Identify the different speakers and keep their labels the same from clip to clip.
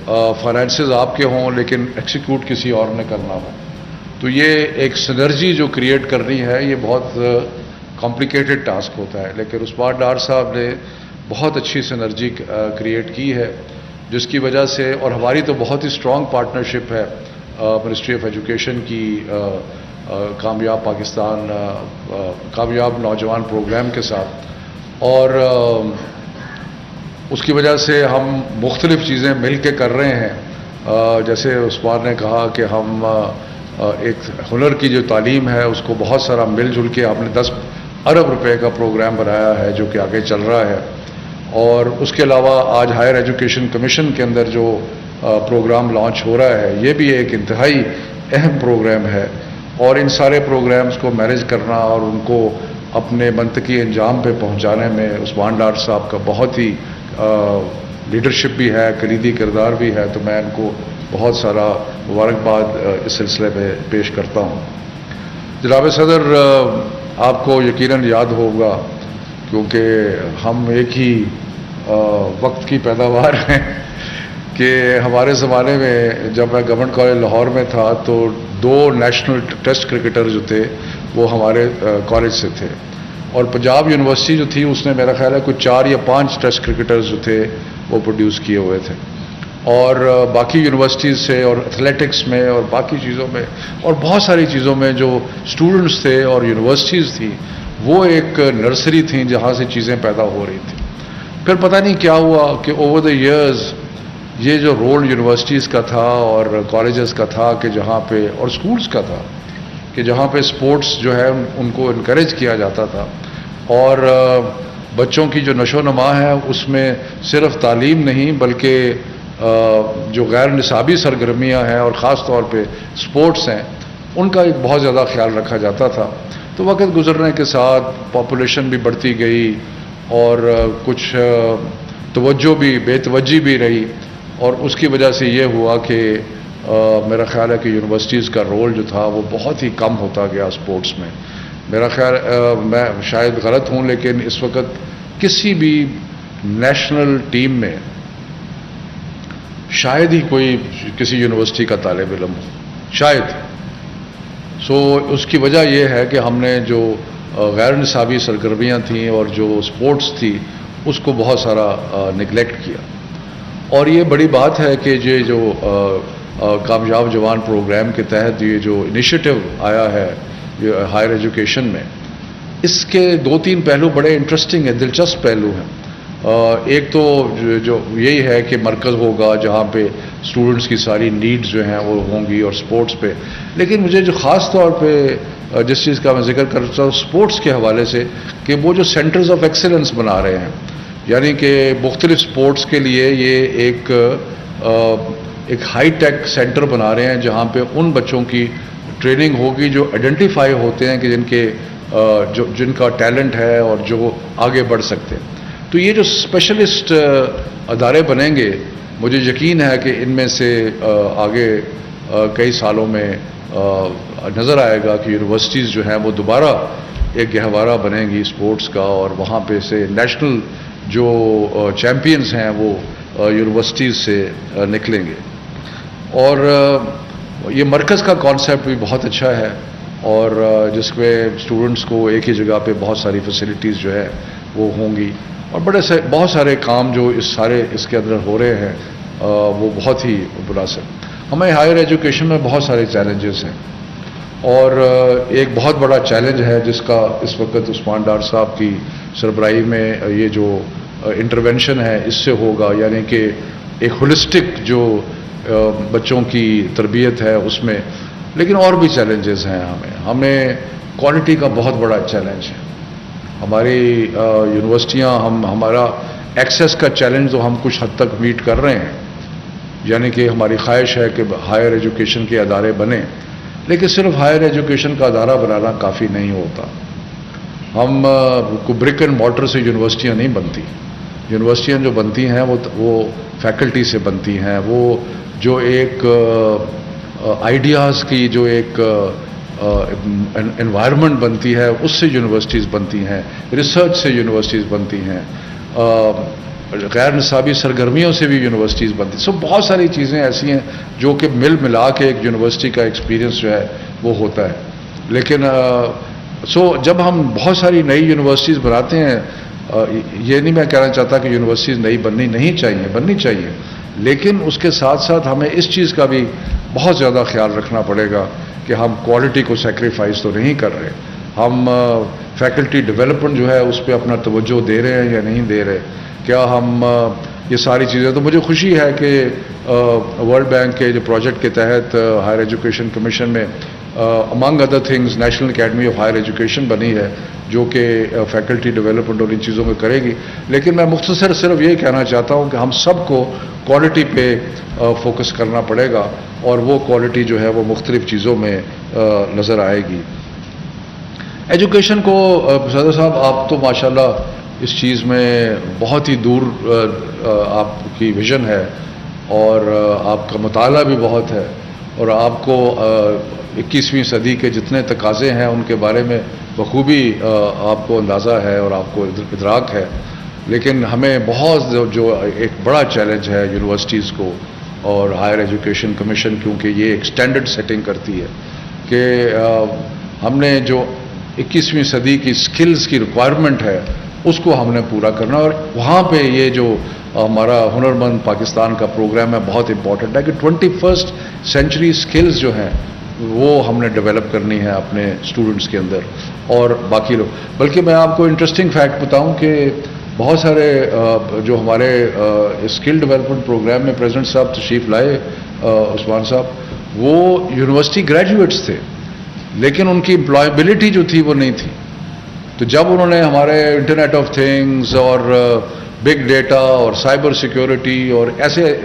Speaker 1: Finances آپ کے ہوں لیکن ایکسیکیوٹ کسی اور نے کرنا ہو. تو یہ ایک سنرجی جو کریٹ کرنی ہے یہ بہت کمپلیکیٹڈ ٹاسک ہوتا ہے، لیکن عثمان ڈار صاحب نے بہت اچھی سنرجی کریٹ کی ہے، جس کی وجہ سے، اور ہماری تو بہت ہی اسٹرانگ پارٹنرشپ ہے منسٹری آف ایجوکیشن کی کامیاب پاکستان کامیاب نوجوان پروگرام کے ساتھ، اور اس کی وجہ سے ہم مختلف چیزیں مل کے کر رہے ہیں. جیسے عثمان نے کہا کہ ہم ایک ہنر کی جو تعلیم ہے اس کو بہت سارا مل جل کے ہم نے 10 ارب روپے کا پروگرام بنایا ہے جو کہ آگے چل رہا ہے. اور اس کے علاوہ آج ہائر ایجوکیشن کمیشن کے اندر جو پروگرام لانچ ہو رہا ہے یہ بھی ایک انتہائی اہم پروگرام ہے، اور ان سارے پروگرامز کو مینیج کرنا اور ان کو اپنے منطقی انجام پہ پہنچانے میں عثمان ڈار صاحب کا بہت ہی لیڈرشپ بھی ہے، کلیدی کردار بھی ہے. تو میں ان کو بہت سارا مبارکباد اس سلسلے میں پیش کرتا ہوں. جناب صدر، آپ کو یقیناً یاد ہوگا کیونکہ ہم ایک ہی وقت کی پیداوار ہیں کہ ہمارے زمانے میں جب میں گورنمنٹ کالج لاہور میں تھا تو 2 نیشنل ٹیسٹ کرکٹر جو تھے وہ ہمارے کالج سے تھے، اور پنجاب یونیورسٹی جو تھی اس نے میرا خیال ہے کچھ 4 یا 5 ٹیسٹ کرکٹرز جو تھے وہ پروڈیوس کیے ہوئے تھے. اور باقی یونیورسٹیز سے اور ایتھلیٹکس میں اور باقی چیزوں میں اور بہت ساری چیزوں میں جو اسٹوڈنٹس تھے اور یونیورسٹیز تھی وہ ایک نرسری تھیں جہاں سے چیزیں پیدا ہو رہی تھیں. پھر پتہ نہیں کیا ہوا کہ اوور دا ایئرز یہ جو رول یونیورسٹیز کا تھا اور کالجز کا تھا کہ جہاں پہ، اور اسکولز کا تھا کہ جہاں پہ سپورٹس جو ہے ان کو انکریج کیا جاتا تھا، اور بچوں کی جو نشو و نما ہے اس میں صرف تعلیم نہیں بلکہ جو غیر نصابی سرگرمیاں ہیں اور خاص طور پہ سپورٹس ہیں ان کا ایک بہت زیادہ خیال رکھا جاتا تھا. تو وقت گزرنے کے ساتھ پاپولیشن بھی بڑھتی گئی اور کچھ توجہ بھی بے توجہی بھی رہی، اور اس کی وجہ سے یہ ہوا کہ میرا خیال ہے کہ یونیورسٹیز کا رول جو تھا وہ بہت ہی کم ہوتا گیا سپورٹس میں. میرا خیال میں شاید غلط ہوں لیکن اس وقت کسی بھی نیشنل ٹیم میں شاید ہی کوئی کسی یونیورسٹی کا طالب علم ہو، شاید. اس کی وجہ یہ ہے کہ ہم نے جو غیر نصابی سرگرمیاں تھیں اور جو سپورٹس تھی اس کو بہت سارا نگلیکٹ کیا. اور یہ بڑی بات ہے کہ یہ جو کامیاب جوان پروگرام کے تحت یہ جو انیشیٹو آیا ہے ہائر ایجوکیشن میں، اس کے 2-3 پہلو بڑے انٹرسٹنگ ہیں، دلچسپ پہلو ہیں. ایک تو جو یہی ہے کہ مرکز ہوگا جہاں پہ اسٹوڈنٹس کی ساری نیڈز جو ہیں وہ ہوں گی اور سپورٹس پہ. لیکن مجھے جو خاص طور پہ جس چیز کا میں ذکر کرتا ہوں سپورٹس کے حوالے سے، کہ وہ جو سینٹرز آف ایکسیلنس بنا رہے ہیں، یعنی کہ مختلف سپورٹس کے لیے یہ ایک ہائی ٹیک سینٹر بنا رہے ہیں جہاں پہ ان بچوں کی ٹریننگ ہوگی جو آئیڈینٹیفائی ہوتے ہیں کہ جن کا ٹیلنٹ ہے اور جو آگے بڑھ سکتے ہیں. تو یہ جو اسپیشلسٹ ادارے بنیں گے مجھے یقین ہے کہ ان میں سے آگے کئی سالوں میں نظر آئے گا کہ یونیورسٹیز جو ہیں وہ دوبارہ ایک گہوارہ بنیں گی سپورٹس کا، اور وہاں پہ سے نیشنل جو چیمپئنز ہیں وہ یونیورسٹیز سے نکلیں گے. اور یہ مرکز کا کانسیپٹ بھی بہت اچھا ہے، اور جس میں اسٹوڈنٹس کو ایک ہی جگہ پہ بہت ساری فیسلٹیز جو ہے وہ ہوں گی، اور بہت سارے کام جو اس کے اندر ہو رہے ہیں وہ بہت ہی مناسب. ہمیں ہائر ایجوکیشن میں بہت سارے چیلنجز ہیں، اور ایک بہت بڑا چیلنج ہے جس کا اس وقت عثمان ڈار صاحب کی سربراہی میں یہ جو انٹرونشن ہے اس سے ہوگا، یعنی کہ ایک ہولسٹک جو بچوں کی تربیت ہے اس میں. لیکن اور بھی چیلنجز ہیں. ہمیں کوالٹی کا بہت بڑا چیلنج ہے. ہماری یونیورسٹیاں ہمارا ایکسیس کا چیلنج تو ہم کچھ حد تک میٹ کر رہے ہیں، یعنی کہ ہماری خواہش ہے کہ ہائر ایجوکیشن کے ادارے بنیں، لیکن صرف ہائر ایجوکیشن کا ادارہ بنانا کافی نہیں ہوتا. ہم برک اینڈ مارٹر سے یونیورسٹیاں نہیں بنتی. یونیورسٹیاں جو بنتی ہیں وہ فیکلٹی سے بنتی ہیں، وہ جو ایک آئیڈیاز کی جو ایک انوائرمنٹ بنتی ہے اس سے یونیورسٹیز بنتی ہیں، ریسرچ سے یونیورسٹیز بنتی ہیں. غیر نصابی سرگرمیوں سے بھی یونیورسٹیز بنتی. سو بہت ساری چیزیں ایسی ہیں جو کہ مل ملا کے ایک یونیورسٹی کا ایکسپیرینس جو ہے وہ ہوتا ہے. لیکن جب ہم بہت ساری نئی یونیورسٹیز بناتے ہیں, یہ نہیں میں کہنا چاہتا کہ یونیورسٹیز نئی بننی نہیں چاہیے, بننی چاہیے, لیکن اس کے ساتھ ساتھ ہمیں اس چیز کا بھی بہت زیادہ خیال رکھنا پڑے گا کہ ہم کوالٹی کو سیکریفائز تو نہیں کر رہے. ہم فیکلٹی ڈیولپمنٹ جو ہے اس پہ اپنا توجہ دے رہے ہیں یا نہیں دے رہے. کیا ہم یہ ساری چیزیں, تو مجھے خوشی ہے کہ ورلڈ بینک کے جو پروجیکٹ کے تحت ہائر ایجوکیشن کمیشن میں among other things national academy of higher education بنی ہے جو کہ فیکلٹی ڈیولپمنٹ اور ان چیزوں میں کرے گی. لیکن میں مختصر صرف یہ کہنا چاہتا ہوں کہ ہم سب کو کوالٹی پہ فوکس کرنا پڑے گا, اور وہ کوالٹی جو ہے وہ مختلف چیزوں میں نظر آئے گی. ایجوکیشن کو صدر صاحب آپ تو ماشاءاللہ اس چیز میں بہت ہی دور آپ کی ویژن ہے, اور آپ کا مطالعہ بھی بہت ہے, اور آپ کو 21ویں صدی کے جتنے تقاضے ہیں ان کے بارے میں بخوبی آپ کو اندازہ ہے اور آپ کو ادراک ہے. لیکن ہمیں بہت جو ایک بڑا چیلنج ہے یونیورسٹیز کو اور ہائر ایجوکیشن کمیشن, کیونکہ یہ ایک سٹینڈرڈ سیٹنگ کرتی ہے کہ ہم نے جو 21ویں صدی کی سکلز کی ریکوائرمنٹ ہے اس کو ہم نے پورا کرنا, اور وہاں پہ یہ جو ہمارا ہنرمند پاکستان کا پروگرام ہے بہت امپورٹنٹ ہے کہ 21st سینچری سکلز جو ہیں وہ ہم نے ڈیولپ کرنی ہے اپنے اسٹوڈنٹس کے اندر اور باقی لوگ. بلکہ میں آپ کو انٹرسٹنگ فیکٹ بتاؤں کہ بہت سارے جو ہمارے اسکل ڈیولپمنٹ پروگرام میں پریزیڈنٹ صاحب تشریف لائے, عثمان صاحب, وہ یونیورسٹی گریجویٹس تھے, لیکن ان کی امپلائبلٹی جو تھی وہ نہیں تھی. تو جب انہوں نے ہمارے انٹرنیٹ آف تھنگز اور بگ ڈیٹا اور سائبر سیکیورٹی اور ایسے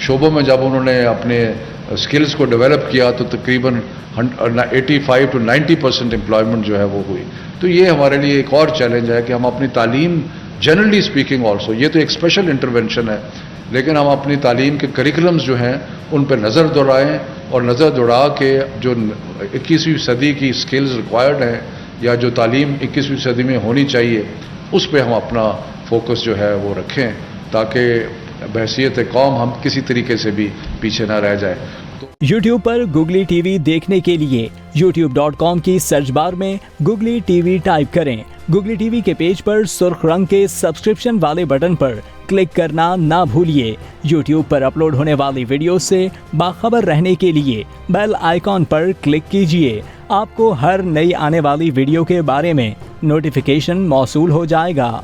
Speaker 1: شعبوں میں جب انہوں نے اپنے اسکلز کو ڈیولپ کیا تو تقریباً 85 to 90% امپلائمنٹ جو ہے وہ ہوئی. تو یہ ہمارے لیے ایک اور چیلنج ہے کہ ہم اپنی تعلیم جنرلی اسپیکنگ آلسو, یہ تو ایک اسپیشل انٹرونشن ہے, لیکن ہم اپنی تعلیم کے کریکولمز جو ہیں ان پہ نظر دوڑائیں, اور نظر دوڑا کے جو 21ویں صدی کی اسکلز ریکوائرڈ ہیں یا جو تعلیم 21ویں صدی میں ہونی چاہیے اس پہ ہم اپنا فوکس جو ہے وہ رکھیں, تاکہ بحیثیت قوم ہم کسی طریقے سے بھی پیچھے نہ رہ جائیں.
Speaker 2: YouTube پر گوگلی ٹی وی دیکھنے کے لیے youtube.com کی سرچ بار میں گوگلی ٹی وی ٹائپ کریں. گوگلی ٹی وی کے پیج پر سرخ رنگ کے سبسکرپشن والے بٹن پر کلک کرنا نہ بھولیے. YouTube پر اپلوڈ ہونے والی ویڈیو سے باخبر رہنے کے لیے بیل آئیکن پر کلک کیجیے. آپ کو ہر نئی آنے والی ویڈیو کے بارے میں نوٹیفیکیشن موصول ہو جائے گا.